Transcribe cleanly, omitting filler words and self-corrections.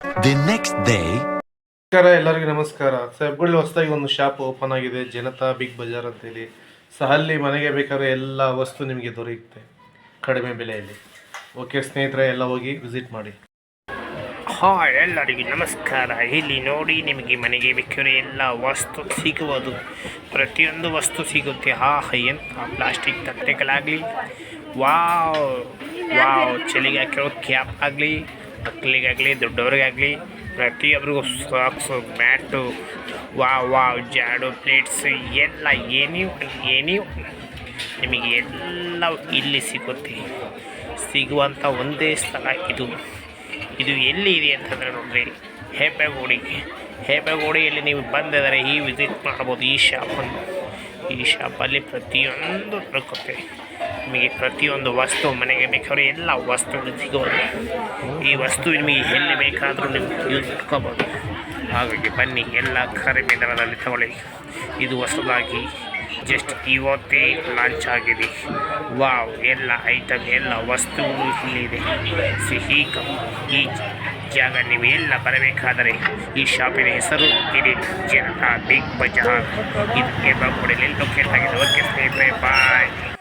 The next day. ನಮಸ್ಕಾರ, ಎಲ್ಲರಿಗೂ ನಮಸ್ಕಾರ. ಹೆಬ್ಬಳ್ಳಿ ಹೊಸದಾಗಿ ಒಂದು ಶಾಪ್ ಓಪನ್ ಆಗಿದೆ, ಜನತಾ ಬಿಗ್ ಬಜಾರ್ ಅಂತೇಳಿ. ಅಲ್ಲಿ ಮನೆಗೆ ಬೇಕಾದ್ರೆ ಎಲ್ಲ ವಸ್ತು ನಿಮಗೆ ದೊರೆಯುತ್ತೆ ಕಡಿಮೆ ಬೆಲೆಯಲ್ಲಿ. ಓಕೆ ಸ್ನೇಹಿತರೆ, ಎಲ್ಲ ಹೋಗಿ ವಿಸಿಟ್ ಮಾಡಿ. ಎಲ್ಲರಿಗೂ ನಮಸ್ಕಾರ. ಇಲ್ಲಿ ನೋಡಿ, ನಿಮಗೆ ಮನೆಗೆ ಬೇಕಾದ್ರೆ ಎಲ್ಲ ವಸ್ತು ಸಿಗುವುದು, ಪ್ರತಿಯೊಂದು ವಸ್ತು ಸಿಗುತ್ತೆ. ಎಂಥ ಪ್ಲಾಸ್ಟಿಕ್ ತಟ್ಟೆಗಳಾಗಲಿ, ವಾವ್ ವಾವ್, ಚಳಿಗೆ ಹಾಕಿರೋ ಕ್ಯಾಪ್ ಆಗಲಿ, ಮಕ್ಕಳಿಗಾಗಲಿ ದೊಡ್ಡವ್ರಿಗಾಗಲಿ ಪ್ರತಿಯೊಬ್ಬರಿಗೂ ಸಾಕ್ಸು, ಮ್ಯಾಟು, ವಾವ್ ಜಾಡು, ಪ್ಲೇಟ್ಸ್ ಎಲ್ಲ ಏನಿ ನಿಮಗೆ ಎಲ್ಲ ಇಲ್ಲಿ ಸಿಗುತ್ತೆ. ಸಿಗುವಂಥ ಒಂದೇ ಸ್ಥಳ ಇದು ಎಲ್ಲಿ ಇದೆ ಅಂತಂದರೆ ನೋಡ್ರಿ, ಹೇಪೆಗೋಡಿಯಲ್ಲಿ ನೀವು ಬಂದಿದ್ದಾರೆ ಈ ವಿಸಿಟ್ ಮಾಡ್ಬೋದು ಈ ಶಾಪನ್ನು. ಈ ಶಾಪಲ್ಲಿ ಪ್ರತಿಯೊಂದು ದೊರಕುತ್ತೆ ನಿಮಗೆ. ಪ್ರತಿಯೊಂದು ವಸ್ತು ಮನೆಗೆ ಬೇಕಾದ್ರೆ ಎಲ್ಲ ವಸ್ತುಗಳು ಸಿಗೋದು. ಈ ವಸ್ತು ನಿಮಗೆ ಎಲ್ಲಿ ಬೇಕಾದರೂ ನಿಮ್ಗೆ ಯೂಸ್ ಮಾಡ್ಕೋಬೋದು. ಹಾಗಾಗಿ ಬನ್ನಿ, ಎಲ್ಲ ಕಡಿಮೆ ದರದಲ್ಲಿ ತಗೊಳ್ಳಿ. ಇದು ಹೊಸದಾಗಿ ಜಸ್ಟ್ ಇವತ್ತೇ ಲಾಂಚ್ ಆಗಿದೆ. ವಾವ್, ಎಲ್ಲ ಐಟಮ್, ಎಲ್ಲ ವಸ್ತುಗಳು ಇಲ್ಲಿದೆ. ಸಿಹಿ ಈ ಜಾಗ ನೀವು ಎಲ್ಲ ಬರಬೇಕಾದರೆ ಈ ಶಾಪಿನ ಹೆಸರು ಇದೆ ಜನತಾ ಬಿಗ್ ಬಜಾರ್. ಇದು ಹೆಬ್ಬಳ್ಳಿ ಲೊಕೇಟ್ ಆಗಿದೆ. ಓಕೆ ಸ್ನೇಹಿತರೆ, ಬಾಯ್.